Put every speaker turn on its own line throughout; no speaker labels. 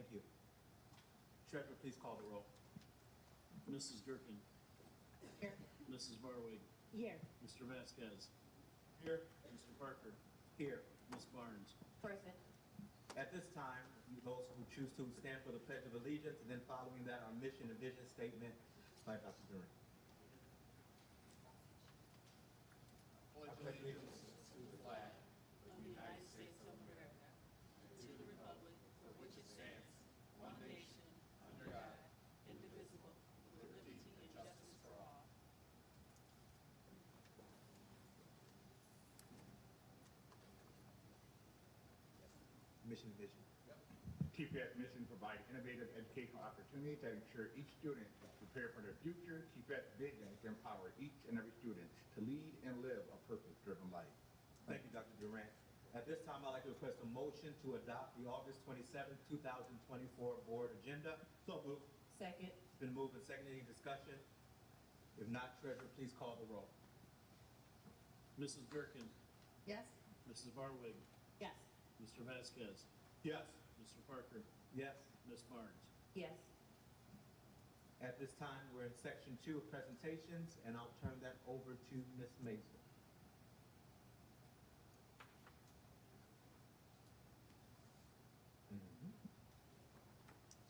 Thank you. Treasurer, please call the roll.
Mrs. Durkin.
Here.
Mrs. Barwig.
Here.
Mr. Vasquez.
Here.
Mr. Parker.
Here.
Ms. Barnes.
Present.
At this time, those who choose to stand for the Pledge of Allegiance, and then following that, our mission and vision statement by Dr. Durant.
Pledge allegiance to the flag of the United States of America, and to the republic for which it stands, one nation, under God, indivisible, with liberty and justice for all.
Mission and vision.
TPS mission provide innovative educational opportunities that ensure each student is prepared for their future. TPS vision is to empower each and every student to lead and live a purpose-driven life.
Thank you, Dr. Durant. At this time, I'd like to request a motion to adopt the August 27, 2024 board agenda. So moved.
Second.
It's been moved and seconded. Any discussion? If not, Treasurer, please call the roll.
Mrs. Durkin.
Yes.
Mrs. Barwig.
Yes.
Mr. Vasquez.
Yes.
Mr. Parker.
Yes.
Ms. Barnes.
Yes.
At this time, we're in section 2 of presentations, and I'll turn that over to Ms. Mason.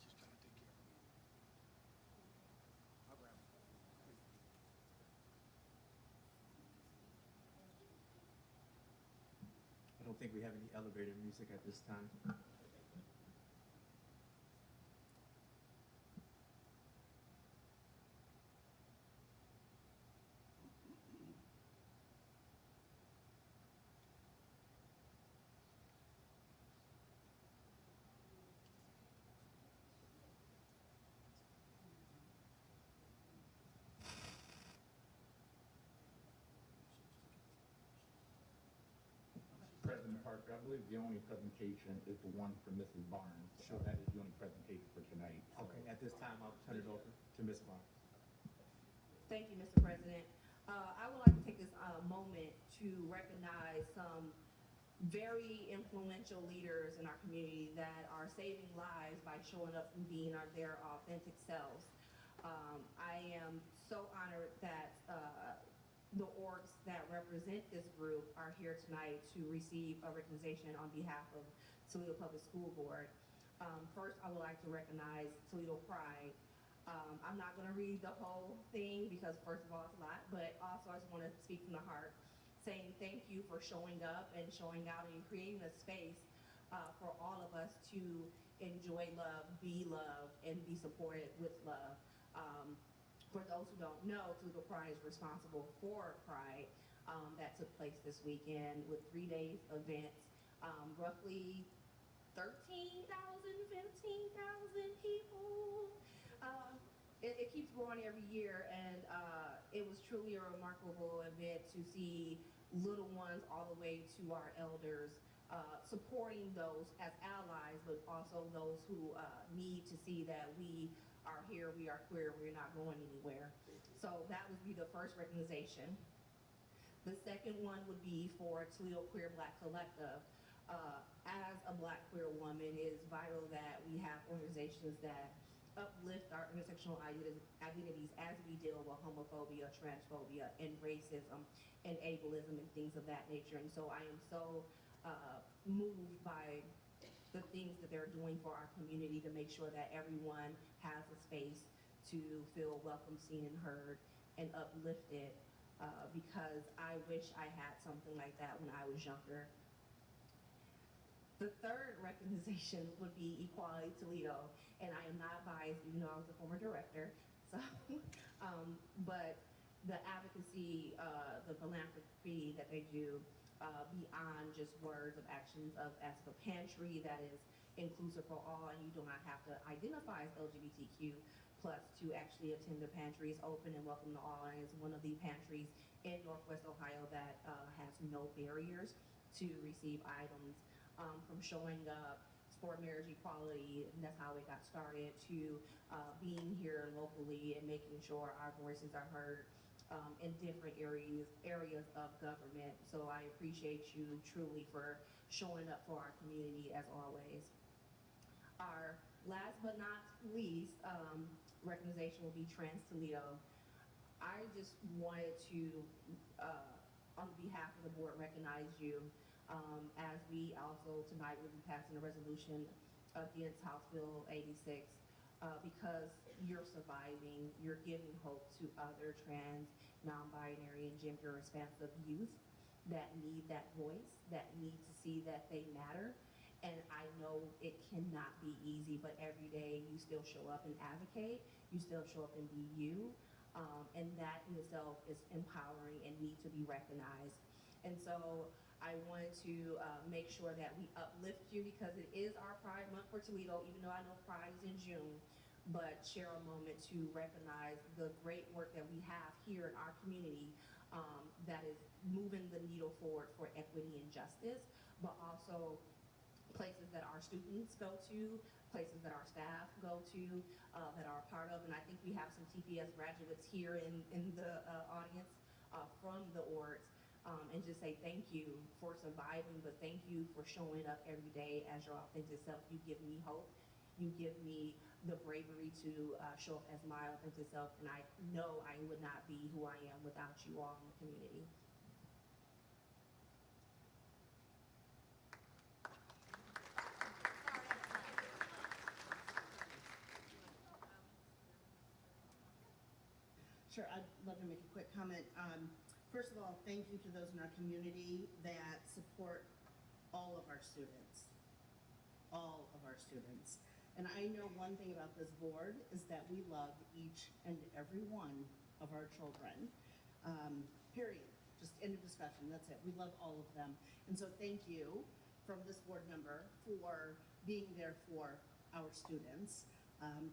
She's trying to take care of me. I'll grab it.
I don't think we have any elevator music at this time.
President Parker, I believe the only presentation is the one for Mrs. Barnes.
Sure.
That is the only presentation for tonight. So-
Okay, at this time, I'll turn it over to Ms. Barnes.
Thank you, Mr. President. I would like to take this moment to recognize some very influential leaders in our community that are saving lives by showing up and being their authentic selves. I am so honored that the orgs that represent this group are here tonight to receive a recognition on behalf of Toledo Public School Board. First, I would like to recognize Toledo Pride. I'm not going to read the whole thing because, first of all, it's a lot, but also I just want to speak from the heart, saying thank you for showing up and showing out and creating a space for all of us to enjoy love, and be supported with love. For those who don't know, Toledo Pride is responsible for Pride that took place this weekend with 3 days events, roughly 13,000, 15,000 people. It keeps growing every year, and it was truly a remarkable event to see little ones all the way to our elders supporting those as allies, but also those who need to see that we are here, we are queer, we're not going anywhere. So that would be the first recognition. The second one would be for Toledo Queer Black Collective. As a Black queer woman, it is vital that we have organizations that uplift our intersectional identities as we deal with homophobia, transphobia, and racism, and ableism, and things of that nature. And so I am so moved by the things that they're doing for our community to make sure that everyone has a space to feel welcome, seen, and heard, and uplifted, because I wish I had something like that when I was younger. The third recognition would be Equality Toledo, and I am not biased, even though I was a former director. So, but the advocacy, the philanthropy that they do, beyond just words of actions of as a pantry that is inclusive for all, and you do not have to identify as LGBTQ plus to actually attend the pantry. Is open and welcome to all, and it's one of the pantries in Northwest Ohio that has no barriers to receive items. From showing up, support marriage equality, and that's how it got started, to being here locally and making sure our voices are heard in different areas of government. So I appreciate you truly for showing up for our community as always. Our last but not least, recognition will be Trans Toledo. I just wanted to, on behalf of the board, recognize you as we also tonight will be passing a resolution against House Bill 86 because you're surviving, you're giving hope to other trans, non-binary, and gender-responsive youth that need that voice, that need to see that they matter. And I know it cannot be easy, but every day you still show up and advocate, you still show up and be you, and that in itself is empowering and need to be recognized. And so I wanted to make sure that we uplift you because it is our Pride Month for Toledo, even though I know Pride is in June, but share a moment to recognize the great work that we have here in our community that is moving the needle forward for equity and justice, but also places that our students go to, places that our staff go to, that are a part of. And I think we have some TPS graduates here in the audience from the orgs. And just say thank you for surviving, but thank you for showing up every day as your authentic self. You give me hope. You give me the bravery to show up as my authentic self. And I know I would not be who I am without you all in the community.
Sure, I'd love to make a quick comment. First of all, thank you to those in our community that support all of our students. All of our students. And I know one thing about this board is that we love each and every one of our children. Period. Just end of discussion. That's it. We love all of them. And so thank you from this board member for being there for our students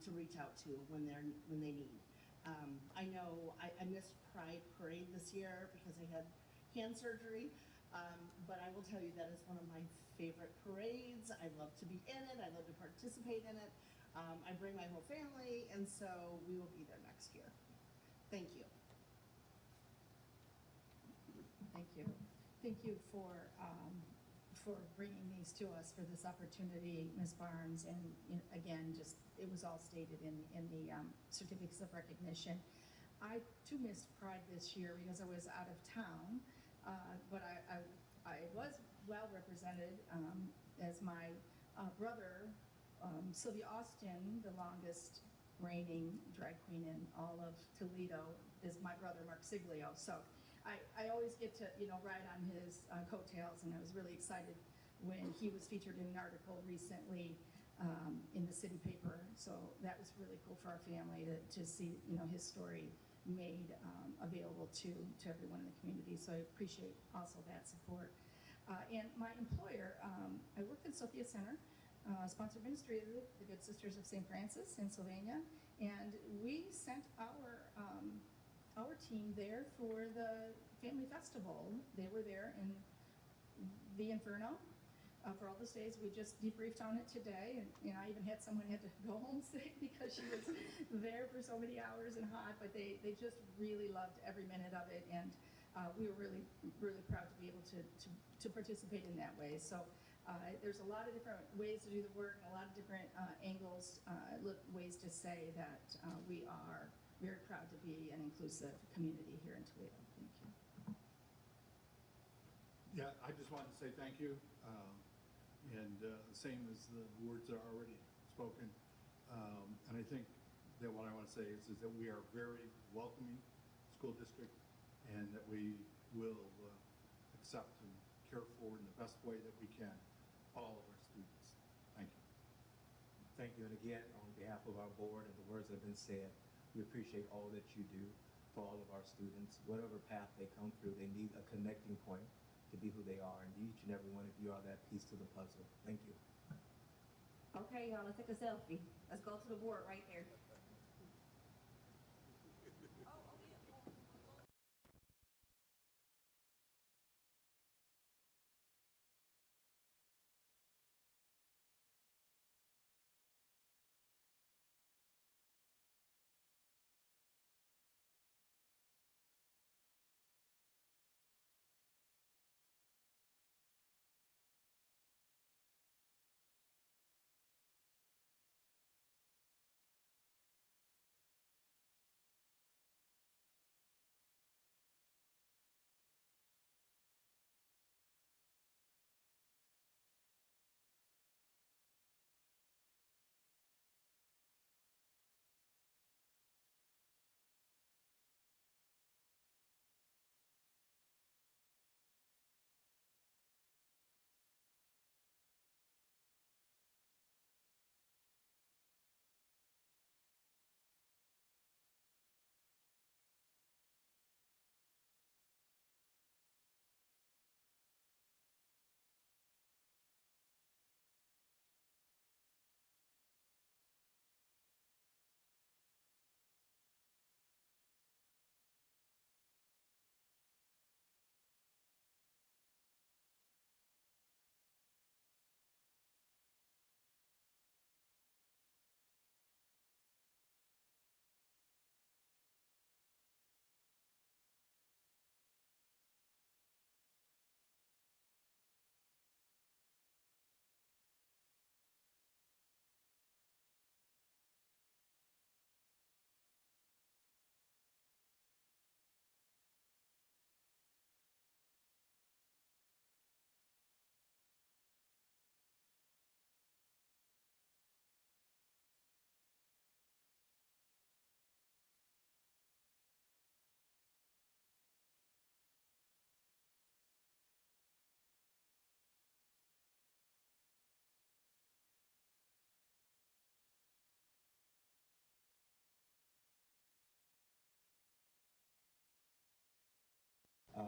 to reach out to when they need. I know I missed Pride Parade this year because I had hand surgery, but I will tell you that is one of my favorite parades. I love to be in it. I love to participate in it. I bring my whole family, and so we will be there next year. Thank you.
Thank you. Thank you for bringing these to us for this opportunity, Ms. Barnes. And again, just it was all stated in the certificates of recognition. I too missed Pride this year because I was out of town, but I was well represented as my brother, Sylvia Austin, the longest reigning drag queen in all of Toledo, is my brother, Mark Siglio. So I always get to, ride on his coattails, and I was really excited when he was featured in an article recently in the city paper. So that was really cool for our family to see, his story made available to everyone in the community. So I appreciate also that support. And my employer, I worked in Sophia Center, sponsored ministry of the Good Sisters of St. Francis in Sylvania, and we sent our team there for the family festival. They were there in the Inferno for all those days. We just debriefed on it today, and I even had someone had to go home sick because she was there for so many hours and hot, but they just really loved every minute of it, and we were really, really proud to be able to participate in that way. So there's a lot of different ways to do the work, and a lot of different angles, ways to say that we are very proud to be an inclusive community here in Toledo. Thank you.
Yeah, I just wanted to say thank you, and same as the words that are already spoken. And I think that what I want to say is that we are very welcoming school district, and that we will accept and care for in the best way that we can all of our students. Thank you.
Thank you. And again, on behalf of our board and the words that have been said, we appreciate all that you do for all of our students. Whatever path they come through, they need a connecting point to be who they are. And each and every one of you are that piece to the puzzle. Thank you.
Okay, y'all, let's take a selfie. Let's go to the board right there.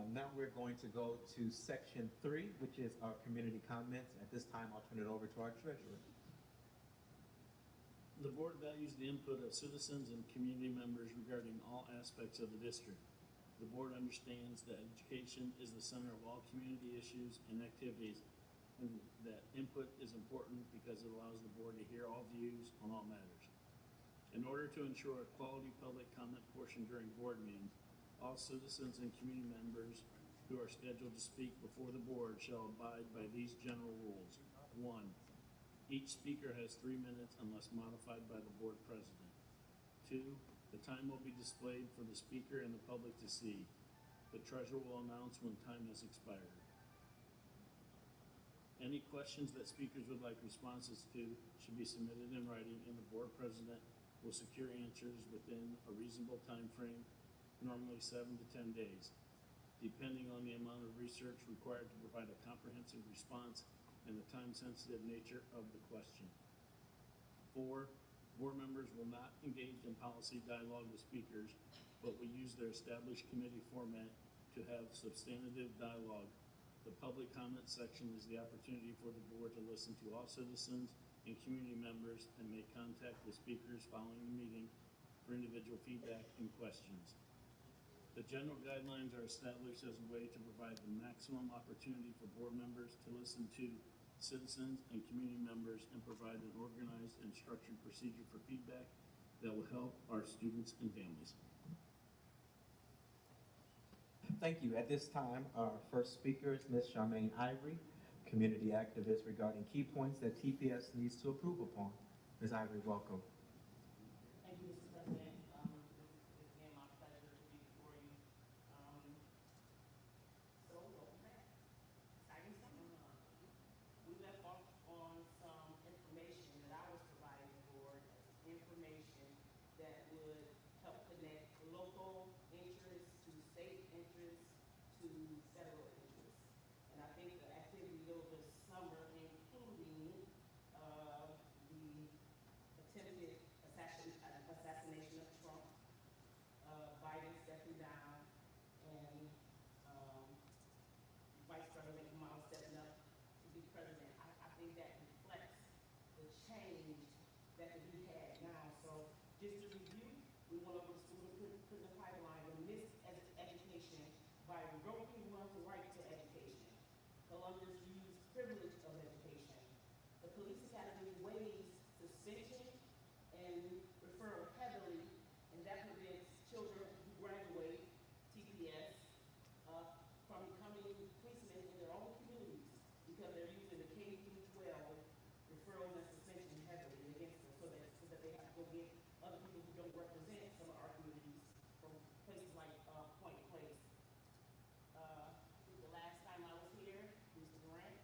Now we're going to go to section 3, which is our community comments. At this time, I'll turn it over to our treasurer.
The board values the input of citizens and community members regarding all aspects of the district. The board understands that education is the center of all community issues and activities, and that input is important because it allows the board to hear all views on all matters. In order to ensure a quality public comment portion during board meetings, all citizens and community members who are scheduled to speak before the board shall abide by these general rules. 1, each speaker has 3 minutes unless modified by the board president. 2, the time will be displayed for the speaker and the public to see. The treasurer will announce when time has expired. Any questions that speakers would like responses to should be submitted in writing, and the board president will secure answers within a reasonable time frame, normally 7 to 10 days, depending on the amount of research required to provide a comprehensive response and the time-sensitive nature of the question. 4, board members will not engage in policy dialogue with speakers, but will use their established committee format to have substantive dialogue. The public comment section is the opportunity for the board to listen to all citizens and community members and make contact with speakers following the meeting for individual feedback and questions. The general guidelines are established as a way to provide the maximum opportunity for board members to listen to citizens and community members and provide an organized and structured procedure for feedback that will help our students and families.
Thank you. At this time, our first speaker is Ms. Charmaine Ivory, community activist regarding key points that TPS needs to improve upon. Ms. Ivory, welcome.
Thank you, Mr. President. It's again my pleasure to be before you. Exciting summer. We left off on some information that I was providing the board as information that would help connect local interests to state interests to federal interests. And I think the activity over summer, including the attempted assassination of Trump, Biden stepping down, and Vice President Kamala stepping up to be president. I think that reflects the change that we had now. So just to review, we went over the student prison pipeline, the missed education by revoking one's right to education. Columbus used privilege of education. The police academy waives suspension and referral heavily, and that prevents children who graduate TPS from becoming policemen in their own communities because they're using the K through 12 referrals and suspension heavily against them so that they have to go get other people who don't represent some of our communities from places like Point Place. I think the last time I was here, Mr. Durant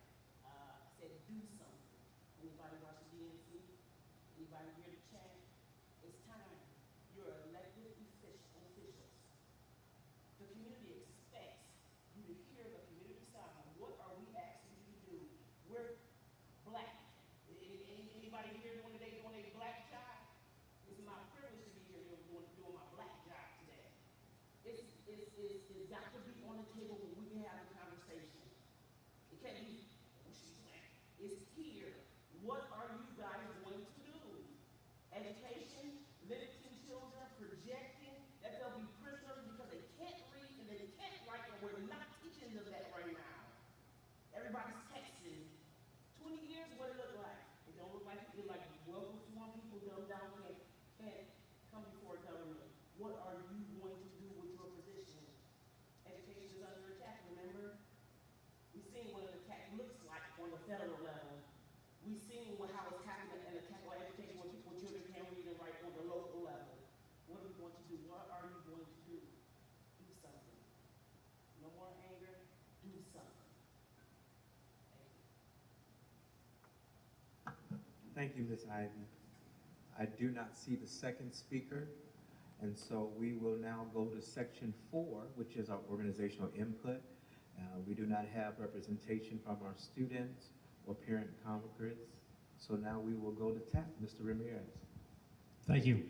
said do something. Anybody watch the DNC? Anybody hear the chant? It's time. You're elected officials. The community expects you to hear the community sound. What are we asking you to do? We're black. Anybody here doing a black job? It's my privilege to be here doing my black job today. It's got to be on the table where we can have a conversation. It can't be, oh, she's black. It's here. What are you guys going to do? Education, limiting children, projecting that they'll be prisoners because they can't read and they can't write, and we're not teaching them that right now. Everybody's texting. 20 years, what it look like? It don't look like it. Like welcome to one people, dumb down, can't come before government. What are you going to do with your position? Education is under attack, remember? We've seen what an attack looks like on the federal level. We've seen how it's happening an attack on education when children can't read and write on the local level. What are we going to do? What are you going to do? Do something. No more anger. Do something. Thank you.
Thank you, Ms. Ivy. I do not see the second speaker, and so we will now go to section 4, which is our organizational input. We do not have representation from our students or parent congress, so now we will go to TAP. Mr. Ramirez.
Thank you.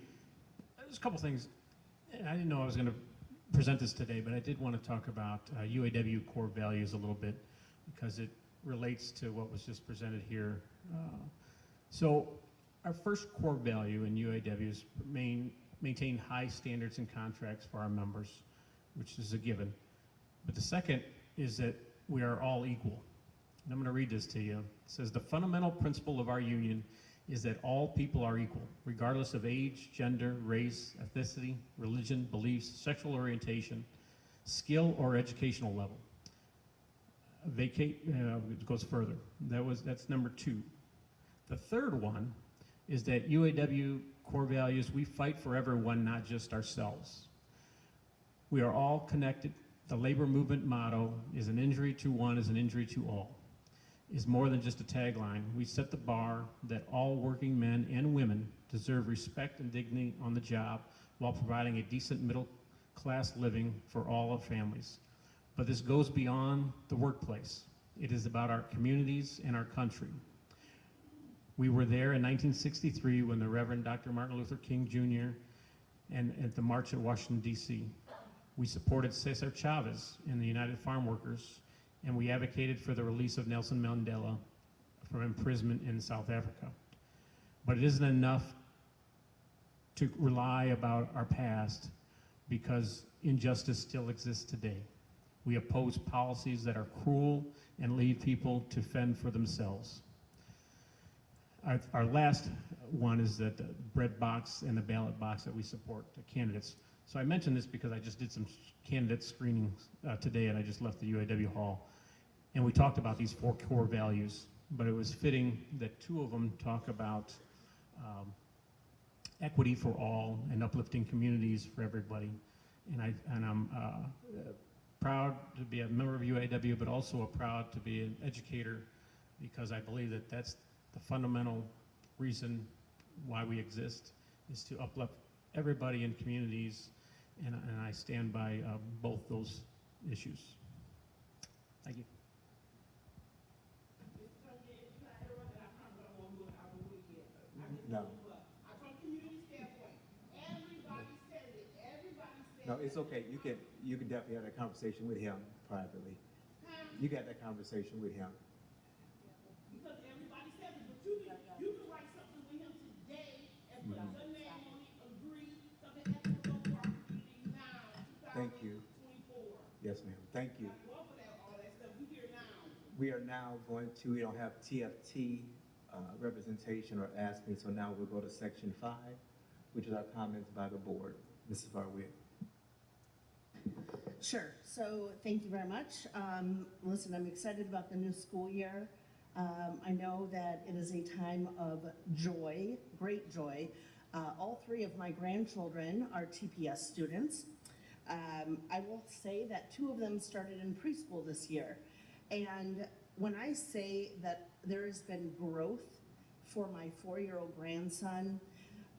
There's a couple things. I didn't know I was going to present this today, but I did want to talk about UAW core values a little bit because it relates to what was just presented here. So our first core value in UAW is maintain high standards and contracts for our members, which is a given. But the second is that we are all equal. And I'm going to read this to you. It says, the fundamental principle of our union is that all people are equal, regardless of age, gender, race, ethnicity, religion, beliefs, sexual orientation, skill, or educational level. It goes further. That's number 2. The third one is that UAW core values, we fight for everyone, not just ourselves. We are all connected. The labor movement motto is an injury to one is an injury to all. Is more than just a tagline. We set the bar that all working men and women deserve respect and dignity on the job while providing a decent middle class living for all of families. But this goes beyond the workplace. It is about our communities and our country. We were there in 1963 when the Reverend Dr. Martin Luther King Jr. and at the March at Washington, D.C. We supported Cesar Chavez and the United Farm Workers, and we advocated for the release of Nelson Mandela from imprisonment in South Africa. But it isn't enough to rely about our past because injustice still exists today. We oppose policies that are cruel and leave people to fend for themselves. Our last one is that the bread box and the ballot box that we support the candidates. So I mentioned this because I just did some candidate screenings today and I just left the UAW hall. And we talked about these 4 core values, but it was fitting that 2 of them talk about equity for all and uplifting communities for everybody. And I'm proud to be a member of UAW, but also proud to be an educator because I believe that that's the fundamental reason why we exist is to uplift everybody in communities, and I stand by both those issues. Thank you.
No. No, it's okay. You can definitely have that conversation with him privately. You got that conversation with him.
Because everybody says it, but you can write something with him today and put your name on it, agree, something equitable for our community now,
Thank you.
2024.
Yes, ma'am. Thank you.
All that stuff, we here now.
We are now going to, we don't have TFT representation or asking, so now we'll go to section 5, which is our comments by the board. Mrs. Farwick.
Sure. So thank you very much. Listen, I'm excited about the new school year. I know that it is a time of joy, great joy. All 3 of my grandchildren are TPS students. I will say that 2 of them started in preschool this year. And when I say that there has been growth for my 4-year-old grandson,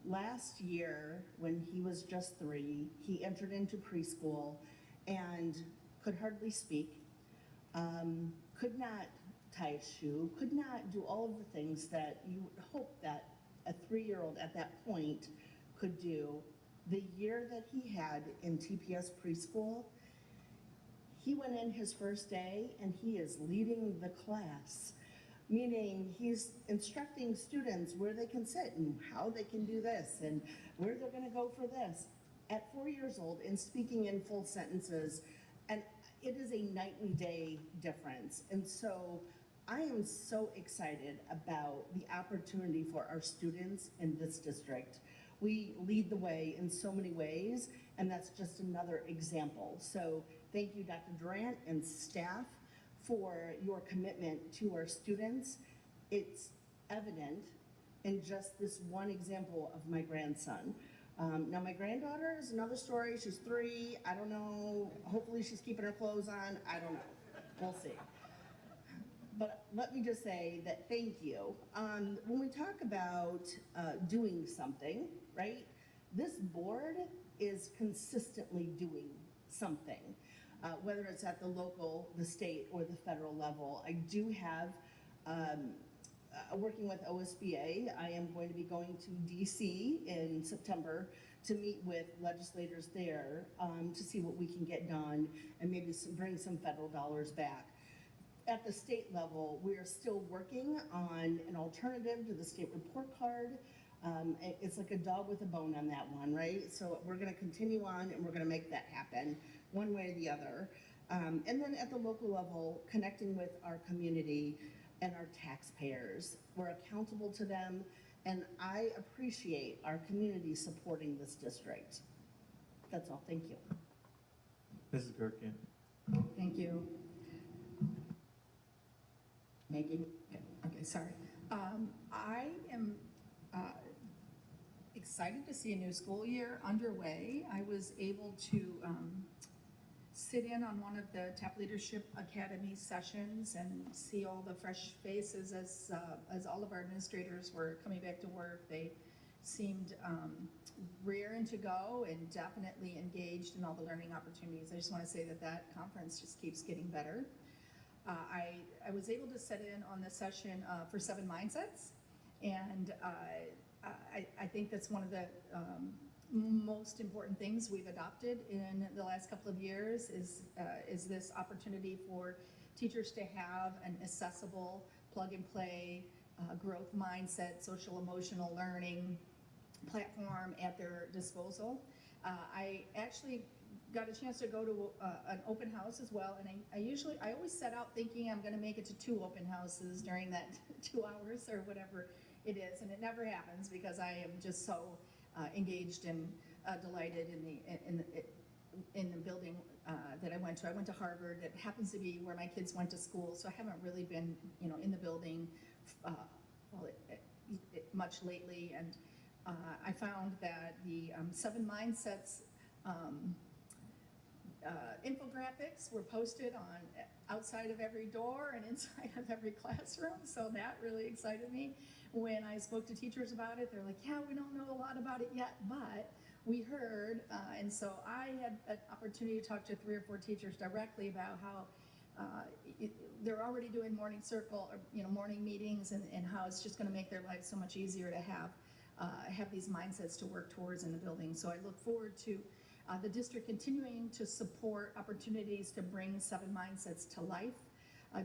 last year when he was just 3, he entered into preschool and could hardly speak, could not tie a shoe, could not do all of the things that you would hope that a 3-year-old at that point could do. The year that he had in TPS preschool, he went in his first day and he is leading the class, meaning he's instructing students where they can sit and how they can do this and where they're going to go for this. At 4 years old and speaking in full sentences, and it is a night and day difference. And so I am so excited about the opportunity for our students in this district. We lead the way in so many ways, and that's just another example. So thank you, Dr. Durant and staff, for your commitment to our students. It's evident in just this one example of my grandson. Now my granddaughter is another story. She's 3. I don't know. Hopefully she's keeping her clothes on. I don't know. We'll see. But let me just say that thank you. When we talk about doing something, right? This board is consistently doing something, whether it's at the local, the state, or the federal level. I do have working with OSBA, I am going to be going to DC in September to meet with legislators there to see what we can get done and maybe bring some federal dollars back. At the state level, we are still working on an alternative to the state report card. It's like a dog with a bone on that one, right? So we're going to continue on and we're going to make that happen one way or the other. And then at the local level, connecting with our community and our taxpayers. We're accountable to them, and I appreciate our community supporting this district. That's all. Thank you.
Mrs. Gerken.
Thank you. Maggie? Okay, sorry. I am excited to see a new school year underway. I was able to sit in on one of the TAP Leadership Academy sessions and see all the fresh faces as all of our administrators were coming back to work. They seemed raring to go and definitely engaged in all the learning opportunities. I just want to say that that conference just keeps getting better. I was able to sit in on the session for 7 Mindsets, and I think that's one of the most important things we've adopted in the last couple of years is this opportunity for teachers to have an accessible, plug-and-play, growth mindset, social emotional learning platform at their disposal. I actually got a chance to go to an open house as well, and I always set out thinking I'm going to make it to 2 open houses during that 2 hours or whatever it is, and it never happens because I am just so engaged and delighted in the building that I went to. I went to Harvard. It happens to be where my kids went to school, so I haven't really been, in the building much lately. And I found that the 7 Mindsets infographics were posted on outside of every door and inside of every classroom, so that really excited me. When I spoke to teachers about it, they're like, yeah, we don't know a lot about it yet, but we heard, and so I had an opportunity to talk to 3 or 4 teachers directly about how they're already doing morning circle, or morning meetings, and how it's just going to make their lives so much easier to have these mindsets to work towards in the building. So I look forward to the district continuing to support opportunities to bring 7 Mindsets to life.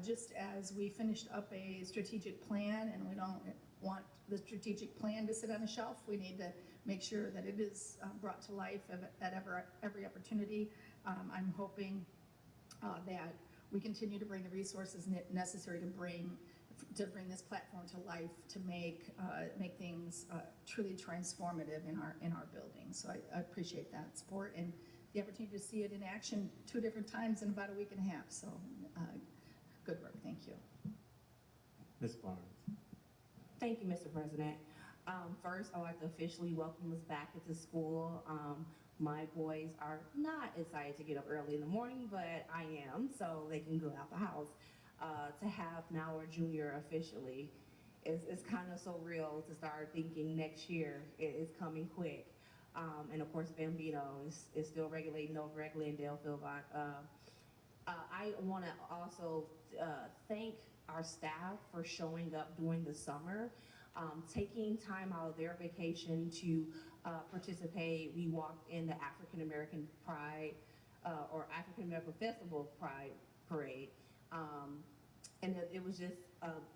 Just as we finished up a strategic plan, and we don't want the strategic plan to sit on a shelf, we need to make sure that it is brought to life at every opportunity. I'm hoping that we continue to bring the resources necessary to bring this platform to life, to make things truly transformative in our building. So I appreciate that support and the opportunity to see it in action 2 different times in about a week and a half. So good work. Thank you.
Ms. Barnes.
Thank you, Mr. President. First, I'd like to officially welcome us back into school. My boys are not excited to get up early in the morning, but I am, so they can go out the house. To have now our junior officially is kind of surreal to start thinking next year is coming quick. And of course, Bambino is still regulating over at Glendale, Philbot. I want to also thank our staff for showing up during the summer, taking time out of their vacation to participate. We walked in the African American Pride or African American Festival Pride Parade. And it was just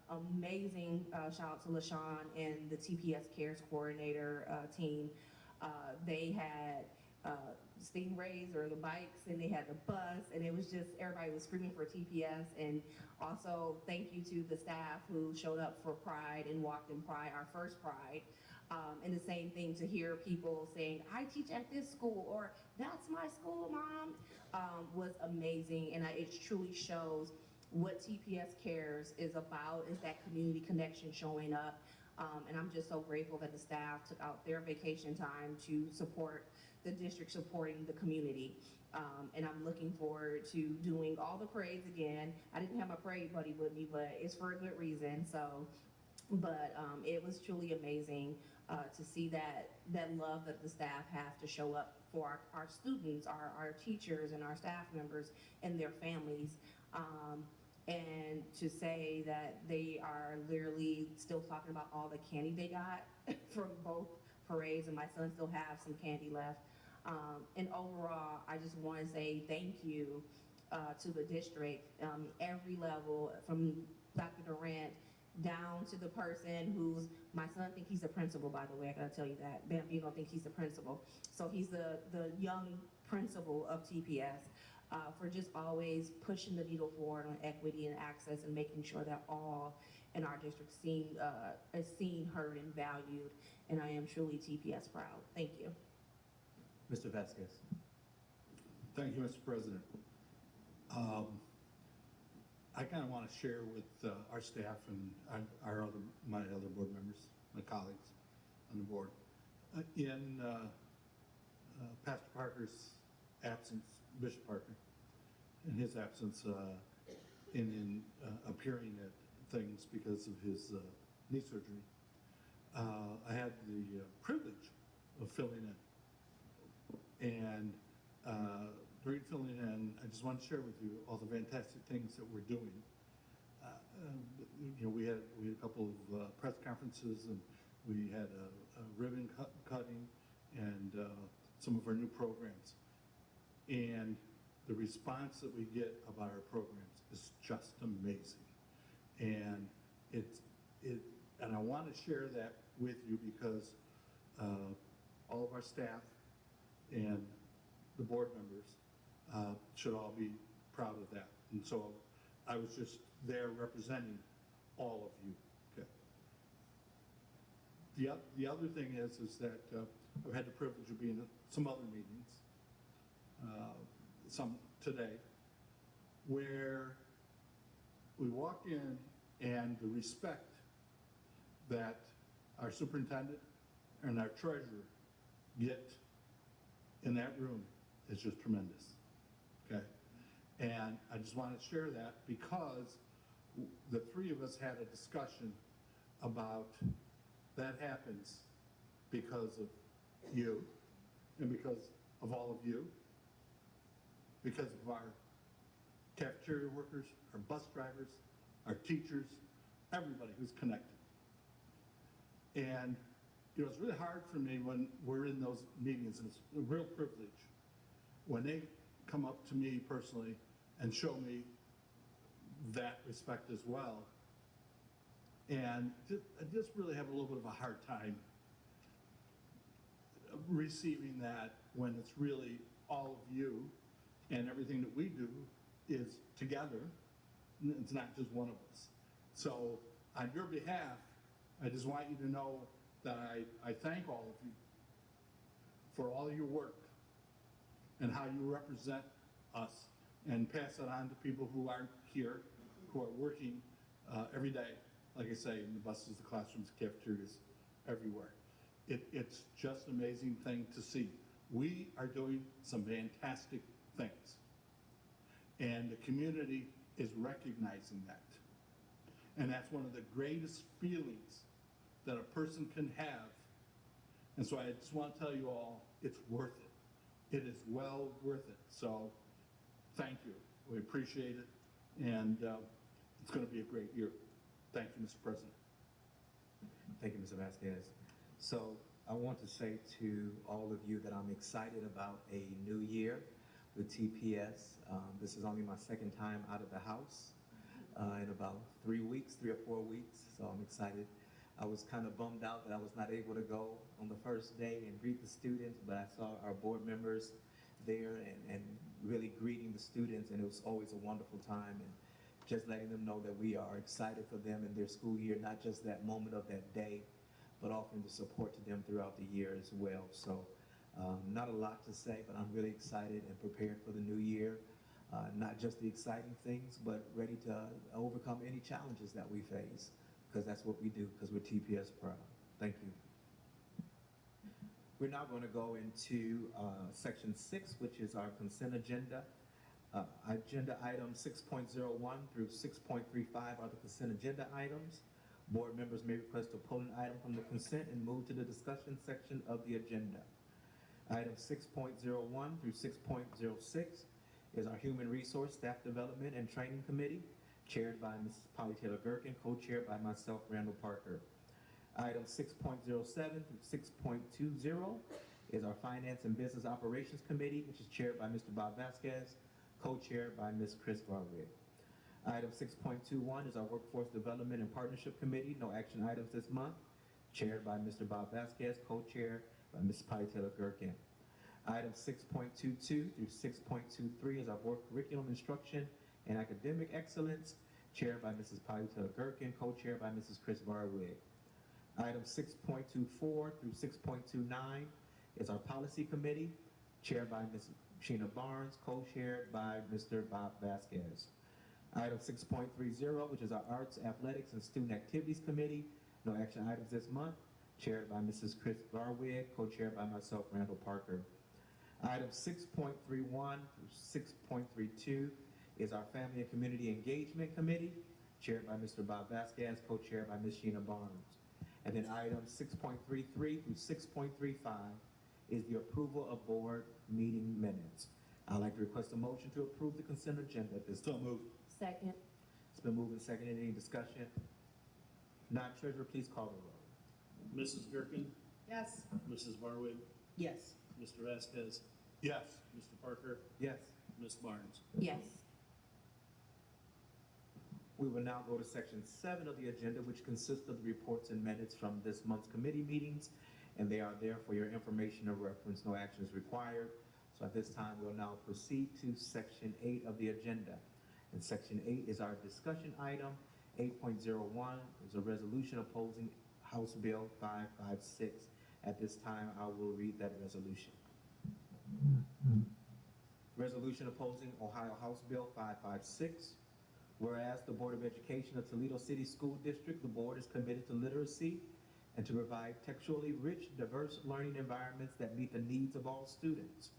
amazing. Shout out to LaShawn and the TPS Cares Coordinator team. They had Stingrays or the bikes, and they had the bus, and it was just, everybody was screaming for TPS. And also thank you to the staff who showed up for Pride and walked in Pride, our first Pride. And the same thing to hear people saying, I teach at this school, or that's my school, Mom, was amazing. And it truly shows what TPS Cares is about, is that community connection showing up. And I'm just so grateful that the staff took out their vacation time to support the district, supporting the community. And I'm looking forward to doing all the parades again. I didn't have my parade buddy with me, but it's for a good reason. So, but it was truly amazing to see that love that the staff have to show up for our students, our teachers, and our staff members and their families. and to say that they are literally still talking about all the candy they got from both parades, and my son still have some candy left. And overall, I just want to say thank you to the district, every level, from Dr. Durant down to the person who's, my son think he's the principal, by the way, I gotta tell you that. Bambino think he's the principal. So he's the young principal of TPS, for just always pushing the needle forward on equity and access and making sure that all in our district is seen, heard, and valued. And I am truly TPS proud. Thank you.
Mr. Vasquez.
Thank you, Mr. President. I kind of want to share with our staff and my other board members, my colleagues on the board. In Pastor Parker's absence, Bishop Parker, in his absence, in appearing at things because of his knee surgery, I had the privilege of filling in. And during filling in, I just want to share with you all the fantastic things that we're doing. We had a couple of press conferences, and we had a ribbon cutting and some of our new programs. And the response that we get about our programs is just amazing. And and I want to share that with you because all of our staff and the board members should all be proud of that. And so I was just there representing all of you. Okay. The other thing is that I've had the privilege of being at some other meetings, some today, where we walk in and the respect that our superintendent and our treasurer get in that room is just tremendous, okay? And I just want to share that because the three of us had a discussion about that happens because of you and because of all of you, because of our cafeteria workers, our bus drivers, our teachers, everybody who's connected. And it's really hard for me when we're in those meetings, and it's a real privilege when they come up to me personally and show me that respect as well. And I just really have a little bit of a hard time receiving that when it's really all of you and everything that we do is together. It's not just one of us. So on your behalf, I just want you to know that I thank all of you for all your work and how you represent us, and pass it on to people who aren't here, who are working every day, like I say, in the buses, the classrooms, the cafeterias, everywhere. It's just an amazing thing to see. We are doing some fantastic things, and the community is recognizing that. And that's one of the greatest feelings that a person can have. And so I just want to tell you all, it's worth it. It is well worth it. So thank you. We appreciate it. And it's going to be a great year. Thank you, Mr. President.
Thank you, Mr. Vasquez. So I want to say to all of you that I'm excited about a new year with TPS. This is only my second time out of the house in about 3 weeks, 3 or 4 weeks. So I'm excited. I was kind of bummed out that I was not able to go on the first day and greet the students, but I saw our board members there and really greeting the students, and it was always a wonderful time, and just letting them know that we are excited for them in their school year, not just that moment of that day, but offering the support to them throughout the year as well. So not a lot to say, but I'm really excited and prepared for the new year. Not just the exciting things, but ready to overcome any challenges that we face, because that's what we do, because we're TPS proud. Thank you. We're now going to go into section 6, which is our consent agenda. Agenda items 6.01 through 6.35 are the consent agenda items. Board members may request to pull an item from the consent and move to the discussion section of the agenda. Item 6.01 through 6.06 is our Human Resource, Staff Development, and Training Committee. chaired by Mrs. Polly Taylor Gerken, co-chaired by myself, Randall Parker. Item 6.07 through 6.20 is our Finance and Business Operations Committee, which is chaired by Mr. Bob Vasquez, co-chaired by Ms. Chris Varwig. Item 6.21 is our Workforce Development and Partnership Committee, no action items this month, chaired by Mr. Bob Vasquez, co-chaired by Ms. Polly Taylor Gerken. Item 6.22 through 6.23 is our Board Curriculum Instruction and Academic Excellence, chaired by Mrs. Polly Taylor Gerken, co-chaired by Mrs. Chris Varwig. Item 6.24 through 6.29 is our Policy Committee, chaired by Ms. Sheena Barnes, co-chaired by Mr. Bob Vasquez. Item 6.30, which is our Arts, Athletics, and Student Activities Committee, no action items this month, chaired by Mrs. Chris Varwig, co-chaired by myself, Randall Parker. Item 6.31 through 6.32 is our Family and Community Engagement Committee, chaired by Mr. Bob Vasquez, co-chaired by Ms. Sheena Barnes. And then items 6.33 through 6.35 is the approval of board meeting minutes. I'd like to request a motion to approve the consent agenda at this time.
So moved.
Second.
It's been moved and seconded. Any discussion? Not, Treasurer, please call the roll.
Mrs. Gerken,
Yes.
Mrs. Varwig,
Yes.
Mr. Vasquez,
Yes.
Mr. Parker,
Yes.
Ms. Barnes.
Yes.
We will now go to section 7 of the agenda, which consists of the reports and minutes from this month's committee meetings, and they are there for your information and reference. No action is required. So at this time, we'll now proceed to section 8 of the agenda. And section 8 is our discussion item. 8.01 is a resolution opposing House Bill 556. At this time, I will read that resolution. Resolution opposing Ohio House Bill 556. Whereas the Board of Education of Toledo City School District, the board is committed to literacy and to provide textually rich, diverse learning environments that meet the needs of all students.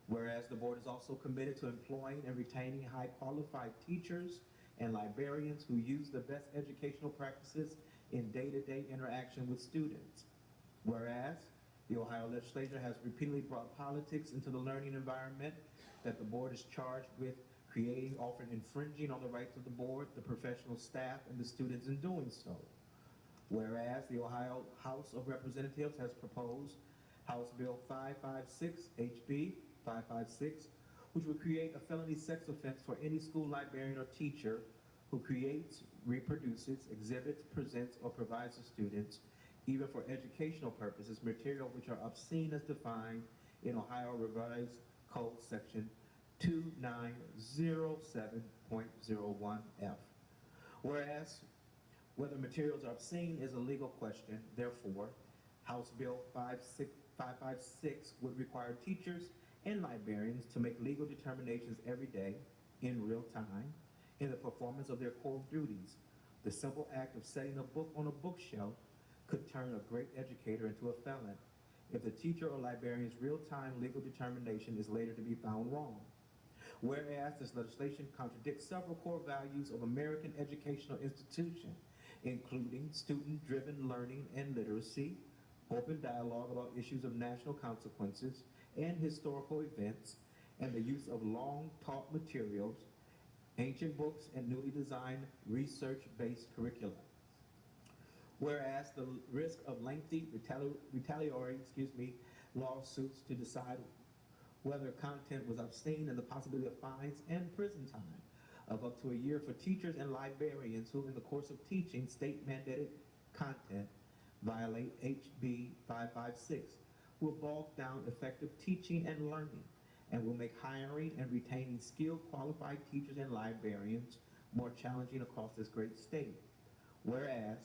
Whereas the board is also committed to employing and retaining high qualified teachers and librarians who use the best educational practices in day-to-day interaction with students. Whereas the Ohio legislature has repeatedly brought politics into the learning environment that the board is charged with creating, often infringing on the rights of the board, the professional staff, and the students in doing so. Whereas the Ohio House of Representatives has proposed House Bill 556, HB 556, which would create a felony sex offense for any school librarian or teacher who creates, reproduces, exhibits, presents, or provides to students, even for educational purposes, material which are obscene as defined in Ohio Revised Code Section 2907.01F. Whereas, whether materials are obscene is a legal question, therefore, House Bill 556 would require teachers and librarians to make legal determinations every day, in real time, in the performance of their core duties. The simple act of setting a book on a bookshelf could turn a great educator into a felon if the teacher or librarian's real-time legal determination is later to be found wrong. Whereas this legislation contradicts several core values of American educational institution, including student-driven learning and literacy, open dialogue about issues of national consequences and historical events, and the use of long-taught materials, ancient books, and newly designed research-based curricula. Whereas the risk of lengthy retaliatory lawsuits to decide whether content was obscene and the possibility of fines and prison time of up to a year for teachers and librarians who in the course of teaching state-mandated content violate HB 556 will bog down effective teaching and learning and will make hiring and retaining skilled, qualified teachers and librarians more challenging across this great state. Whereas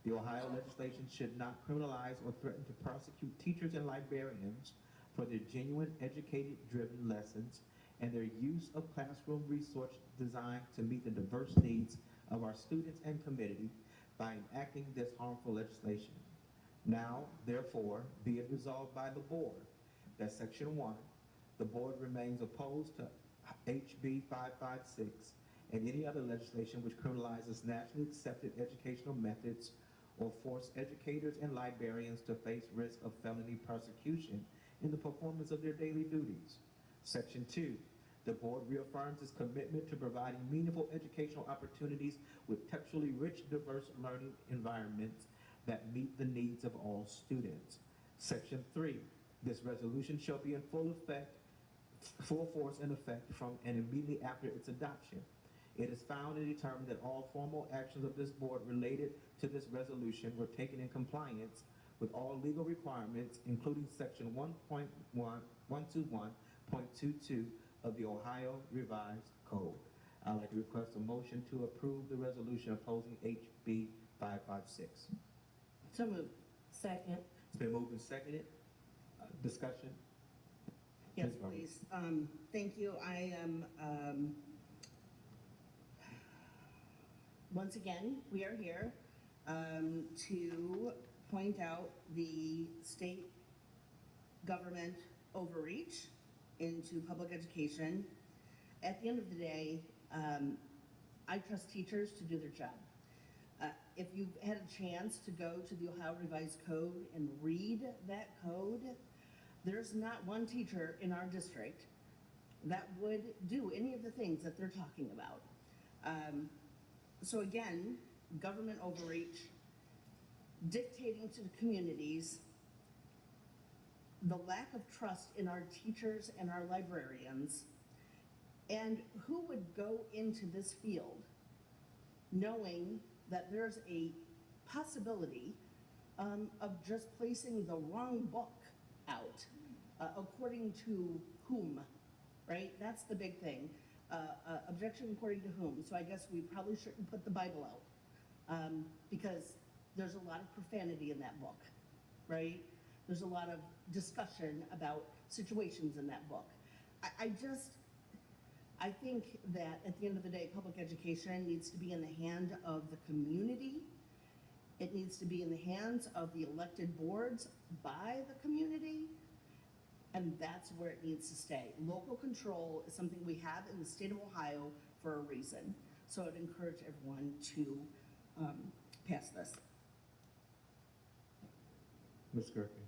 the Ohio legislation should not criminalize or threaten to prosecute teachers and librarians for their genuine educated-driven lessons and their use of classroom resource designed to meet the diverse needs of our students and community by enacting this harmful legislation. Now, therefore, be it resolved by the board that Section 1, the board remains opposed to HB 556 and any other legislation which criminalizes nationally accepted educational methods or force educators and librarians to face risk of felony prosecution in the performance of their daily duties. Section 2, The board reaffirms its commitment to providing meaningful educational opportunities with textually rich, diverse learning environments that meet the needs of all students. Section 3, this resolution shall be in full force and effect from and immediately after its adoption. It is found and determined that all formal actions of this board related to this resolution were taken in compliance with all legal requirements, including Section 121.22 of the Ohio Revised Code. I'd like to request a motion to approve the resolution opposing HB 556.
So moved.
Second.
It's been moved and seconded. Discussion?
Yes,
Ms. Barnes.
please. Thank you. I am, once again, we are here to point out the state government overreach into public education. At the end of the day, I trust teachers to do their job. If you've had a chance to go to the Ohio Revised Code and read that code, there's not one teacher in our district that would do any of the things that they're talking about. So again, government overreach, dictating to the communities, the lack of trust in our teachers and our librarians, and who would go into this field knowing that there's a possibility of just placing the wrong book out, according to whom, right? That's the big thing. Objection according to whom. So I guess we probably shouldn't put the Bible out because there's a lot of profanity in that book, right? There's a lot of discussion about situations in that book. I think that at the end of the day, public education needs to be in the hand of the community. It needs to be in the hands of the elected boards by the community, and that's where it needs to stay. Local control is something we have in the state of Ohio for a reason. So I'd encourage everyone to pass this.
Ms. Gerke.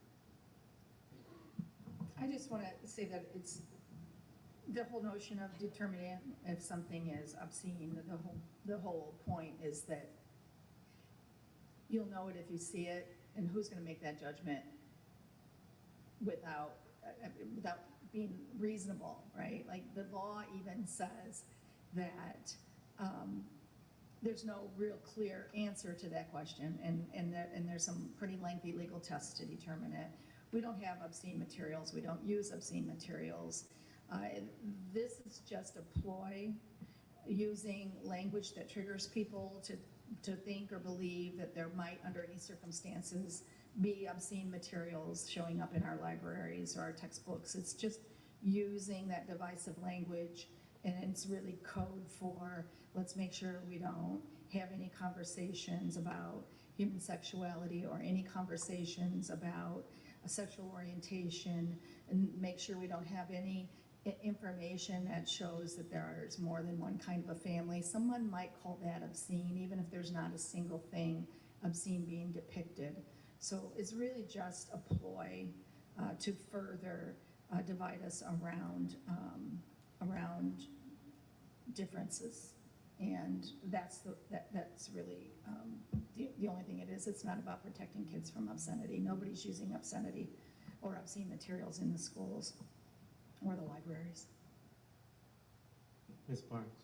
I just want to say that it's the whole notion of determining if something is obscene. The whole point is that you'll know it if you see it, and who's going to make that judgment without being reasonable, right? Like the law even says that there's no real clear answer to that question, and there's some pretty lengthy legal tests to determine it. We don't have obscene materials. We don't use obscene materials. This is just a ploy using language that triggers people to think or believe that there might, under any circumstances, be obscene materials showing up in our libraries or our textbooks. It's just using that divisive language, and it's really code for let's make sure we don't have any conversations about human sexuality or any conversations about a sexual orientation, and make sure we don't have any information that shows that there's more than one kind of a family. Someone might call that obscene, even if there's not a single thing obscene being depicted. So it's really just a ploy to further divide us around differences, and that's really the only thing it is. It's not about protecting kids from obscenity. Nobody's using obscenity or obscene materials in the schools or the libraries.
Ms. Barnes.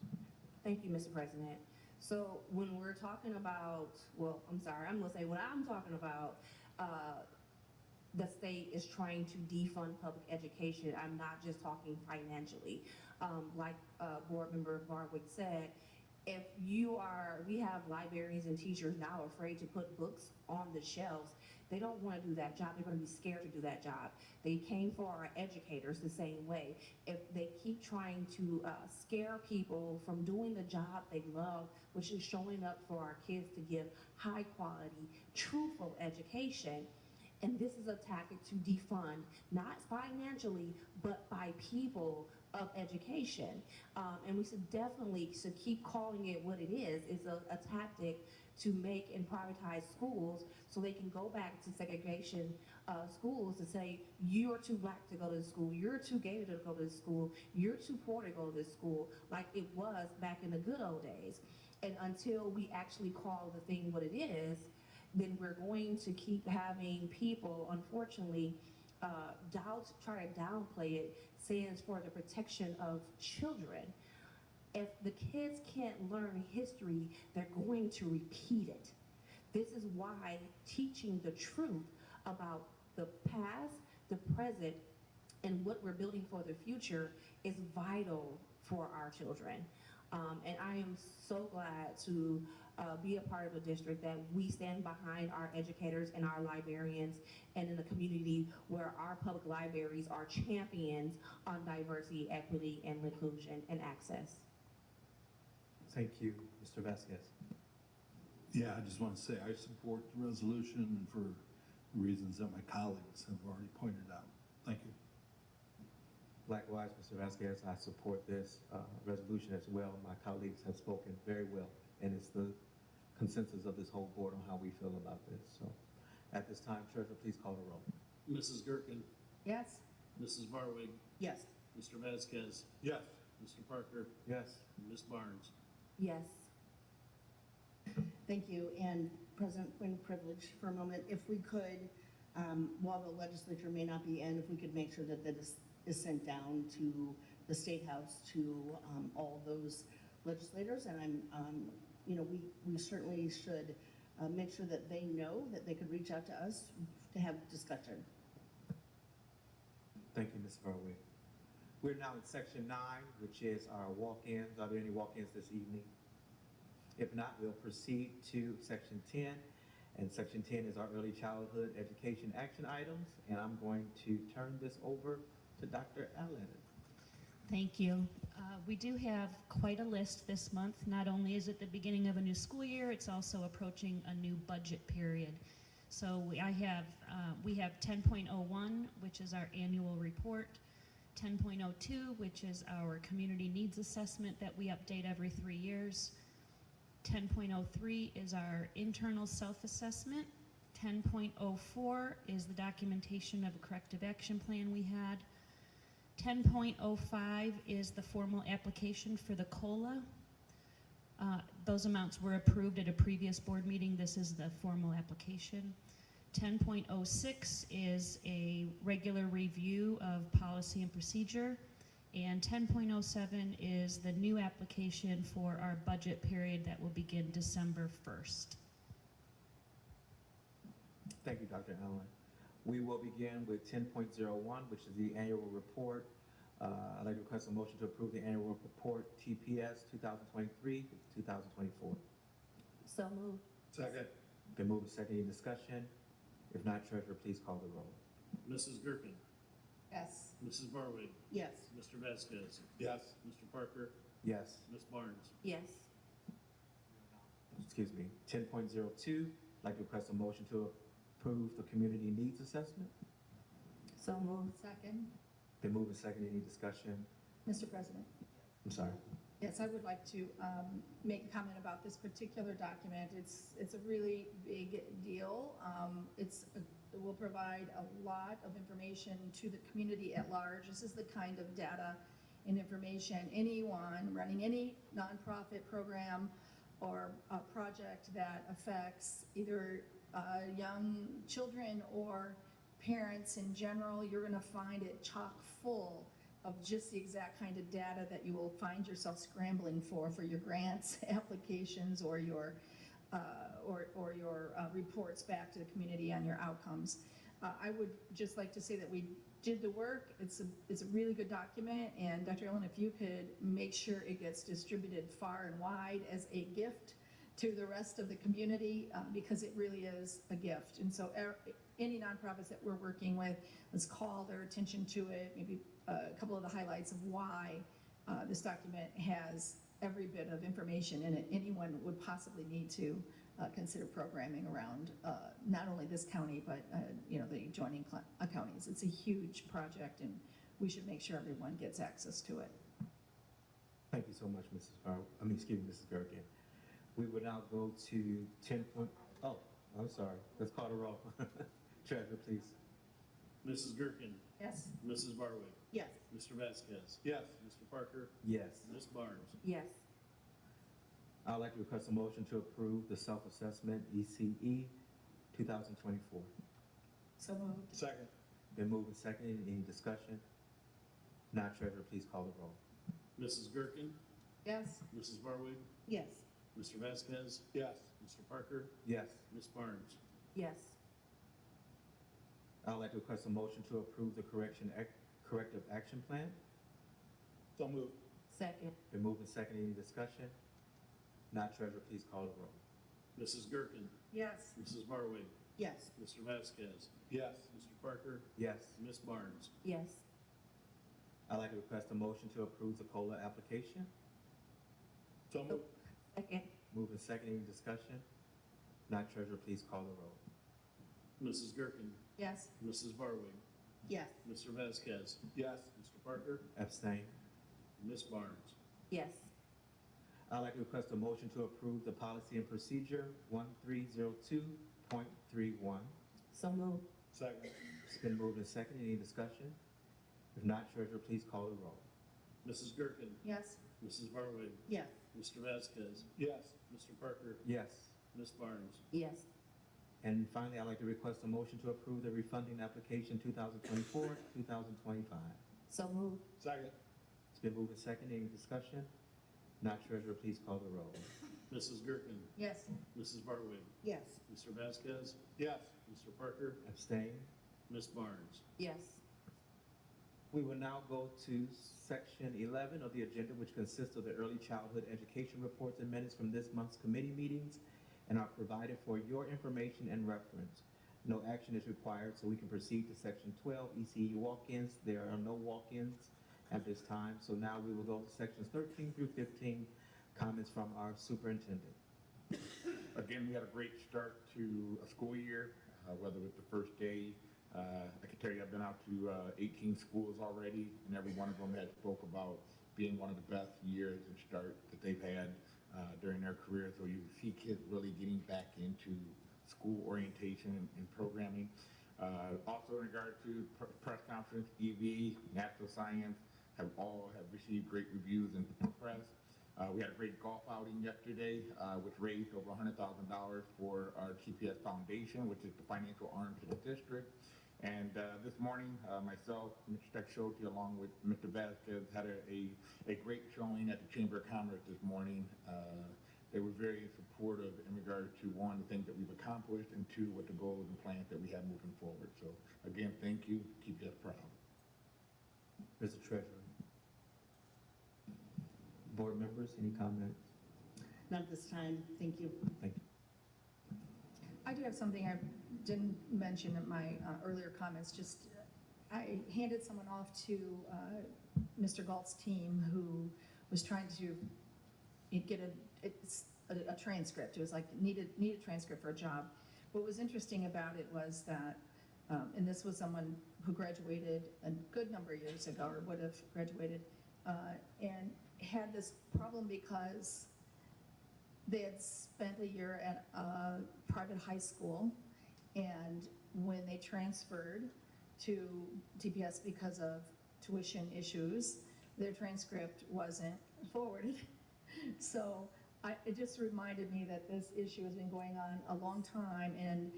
Thank you, Mr. President. So when we're talking about, well, I'm sorry, I'm gonna say when I'm talking about the state is trying to defund public education, I'm not just talking financially. Like Board Member Barwick said, if we have librarians and teachers now afraid to put books on the shelves. They don't want to do that job. They're going to be scared to do that job. They came for our educators the same way. If they keep trying to scare people from doing the job they love, which is showing up for our kids to give high quality, truthful education, and this is a tactic to defund, not financially, but by people of education. And we definitely should keep calling it what it is. is a tactic to make and privatize schools so they can go back to segregation schools and say, you're too black to go to the school, you're too gay to go to the school, you're too poor to go to this school, like it was back in the good old days. And until we actually call the thing what it is, then we're going to keep having people, unfortunately, try to downplay it, saying it's for the protection of children. If the kids can't learn history, they're going to repeat it. This is why teaching the truth about the past, the present, and what we're building for the future is vital for our children. And I am so glad to be a part of a district that we stand behind our educators and our librarians, and in a community where our public libraries are champions on diversity, equity, and inclusion and access.
Thank you, Mr. Vasquez.
Yeah, I just want to say I support the resolution for reasons that my colleagues have already pointed out. Thank you.
Likewise, Mr. Vasquez, I support this resolution as well. My colleagues have spoken very well, and it's the consensus of this whole board on how we feel about this. So at this time, Treasurer, please call the roll.
Mrs. Gerken,
Yes?
Mrs. Barwig,
Yes.
Mr. Vasquez,
Yes.
Mr. Parker,
Yes.
and Ms. Barnes.
Yes.
Thank you. And President, point of privilege for a moment, if we could, while the legislature may not be in, if we could make sure that that is sent down to the State House, to all those legislators. And we certainly should make sure that they know that they could reach out to us to have discussion.
Thank you, Ms. Farway. We're now in section 9, which is our walk-ins. Are there any walk-ins this evening? If not, we'll proceed to section 10. And section 10 is our early childhood education action items. And I'm going to turn this over to Dr. Allen.
Thank you. We do have quite a list this month. Not only is it the beginning of a new school year, it's also approaching a new budget period. So we have 10.01, which is our annual report, 10.02, which is our community needs assessment that we update every 3 years. 10.03 is our internal self-assessment. 10.04 is the documentation of a corrective action plan we had. 10.05 is the formal application for the COLA. Those amounts were approved at a previous board meeting. This is the formal application. 10.06 is a regular review of policy and procedure. And 10.07 is the new application for our budget period that will begin December 1st.
Thank you, Dr. Allen. We will begin with 10.01, which is the annual report. I'd like to request a motion to approve the annual report TPS 2023-2024.
So moved.
Second.
Been moved and seconded. Any discussion? If not, Treasurer, please call the roll.
Mrs. Gerken,
Yes.
Mrs. Barwig,
Yes.
Mr. Vasquez,
Yes.
Mr. Parker,
Yes.
Ms. Barnes.
Yes.
Excuse me. 10.02, I'd like to request a motion to approve the community needs assessment.
So moved.
Second?
Been moved and seconded. Any discussion?
Mr. President?
I'm sorry.
Yes, I would like to make a comment about this particular document. It's a really big deal. It will provide a lot of information to the community at large. This is the kind of data and information anyone running any nonprofit program or a project that affects either young children or parents in general, you're going to find it chock full of just the exact kind of data that you will find yourself scrambling for your grants applications or your reports back to the community on your outcomes. I would just like to say that we did the work. It's a really good document, and Dr. Allen, if you could make sure it gets distributed far and wide as a gift to the rest of the community, because it really is a gift. And so any nonprofits that we're working with, let's call their attention to it, maybe a couple of the highlights of why this document has every bit of information in it anyone would possibly need to consider programming around not only this county, but the adjoining counties. It's a huge project, and we should make sure everyone gets access to it.
Thank you so much, Mrs. Gergen. We will now go to 10 point, oh, I'm sorry. Let's call the roll. Treasurer, please.
Mrs. Gherkin,
Yes.
Mrs. Barwick,
Yes.
Mr. Vasquez,
Yes.
Mr. Parker,
Yes.
Ms. Barnes.
Yes.
I'd like to request a motion to approve the self-assessment ECE 2024.
So moved.
Second.
Been moved and seconded. Any discussion? Now, Treasurer, please call the roll.
Mrs. Gherkin,
Yes.
Mrs. Barwick,
Yes.
Mr. Vasquez,
Yes.
Mr. Parker,
Yes.
Ms. Barnes.
Yes.
I'd like to request a motion to approve the corrective action plan.
So moved.
Second.
Been moved and seconded. Any discussion? Now, Treasurer, please call the roll.
Mrs. Gherkin,
Yes.
Mrs. Barwick,
Yes.
Mr. Vasquez,
Yes.
Mr. Parker,
Yes.
Ms. Barnes.
Yes.
I'd like to request a motion to approve the COLA application.
So moved.
Second.
Moved and seconded. Any discussion? Now, Treasurer, please call the roll.
Mrs. Gherkin,
Yes.
Mrs. Barwick,
Yes.
Mr. Vasquez,
Yes.
Mr. Parker,
Abstain.
Ms. Barnes.
Yes.
I'd like to request a motion to approve the policy and procedure 1302.31.
So moved.
Second.
It's been moved and seconded. Any discussion? If not, Treasurer, please call the roll.
Mrs. Gherkin,
Yes.
Mrs. Barwick,
Yes.
Mr. Vasquez,
Yes.
Mr. Parker,
Yes.
Ms. Barnes.
Yes.
And finally, I'd like to request a motion to approve the refunding application 2024-2025.
So moved.
Second.
It's been moved and seconded. Any discussion? Not, Treasurer, please call the roll.
Mrs. Gherkin,
Yes.
Mrs. Barwick,
Yes.
Mr. Vasquez,
Yes.
Mr. Parker,
Abstain.
Ms. Barnes.
Yes.
We will now go to section 11 of the agenda, which consists of the early childhood education reports and minutes from this month's committee meetings and are provided for your information and reference. No action is required, so we can proceed to section 12, ECE walk-ins. There are no walk-ins at this time, so now we will go to sections 13 through 15, comments from our superintendent.
Again, we had a great start to a school year, whether it's the first day. I can tell you I've been out to 18 schools already, and every one of them had spoke about being one of the best years and start that they've had during their career. So you see kids really getting back into school orientation and programming. Also in regard to press conference, EV, natural science, have received great reviews in the press. We had a great golf outing yesterday, which raised over $100,000 for our TPS Foundation, which is the financial arm to the district. And this morning, myself, Mr. Steckschulte, along with Mr. Vasquez, had a great showing at the Chamber of Commerce this morning. They were very supportive in regard to, one, the things that we've accomplished, and two, what the goals and plans that we have moving forward. So again, thank you. Keep us proud.
Mr. Treasurer. Board members, any comments?
Not at this time. Thank you.
Thank you.
I do have something I didn't mention in my earlier comments. Just I handed someone off to Mr. Galt's team who was trying to get a transcript. It was like needed a transcript for a job. What was interesting about it was that, and this was someone who graduated a good number of years ago, or would have graduated, and had this problem because they had spent a year at a private high school, and when they transferred to TPS because of tuition issues, their transcript wasn't forwarded. So it just reminded me that this issue has been going on a long time, and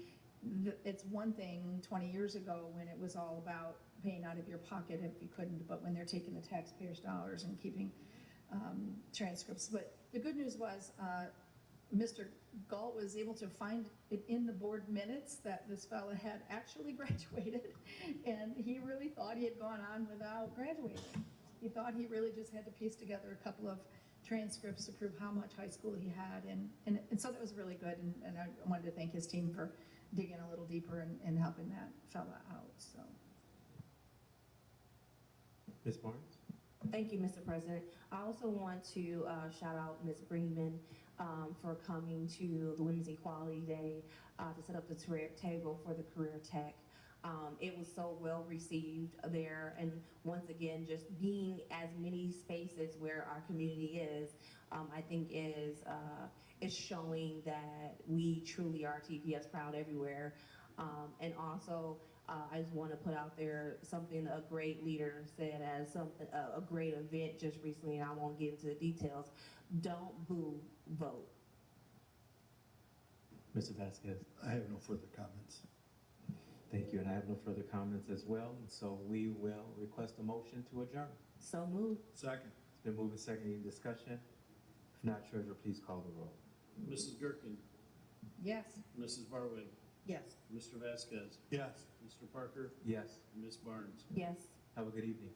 it's one thing 20 years ago when it was all about paying out of your pocket if you couldn't, but when they're taking the taxpayers' dollars and keeping transcripts. But the good news was Mr. Galt was able to find it in the board minutes that this fella had actually graduated, and he really thought he had gone on without graduating. He thought he really just had to piece together a couple of transcripts to prove how much high school he had, and so that was really good, and I wanted to thank his team for digging a little deeper and helping that fella out. So.
Ms. Barnes?
Thank you, Mr. President. I also want to shout out Ms. Brinkman for coming to the Women's Equality Day to set up the table for the Career Tech. It was so well received there, and once again, just being as many spaces where our community is, I think is showing that we truly are TPS proud everywhere. And also, I just want to put out there something a great leader said as something a great event just recently, and I won't get into the details. Don't boo, vote.
Mr. Vasquez?
I have no further comments.
Thank you, and I have no further comments as well, and so we will request a motion to adjourn.
So moved.
Second.
It's been moved and seconded. Any discussion? If not, Treasurer, please call the roll.
Mrs. Gerken,
Yes.
Mrs. Barwig,
Yes.
Mr. Vasquez,
Yes.
Mr. Parker,
Yes.
and Ms. Barnes.
Yes.
Have a good evening.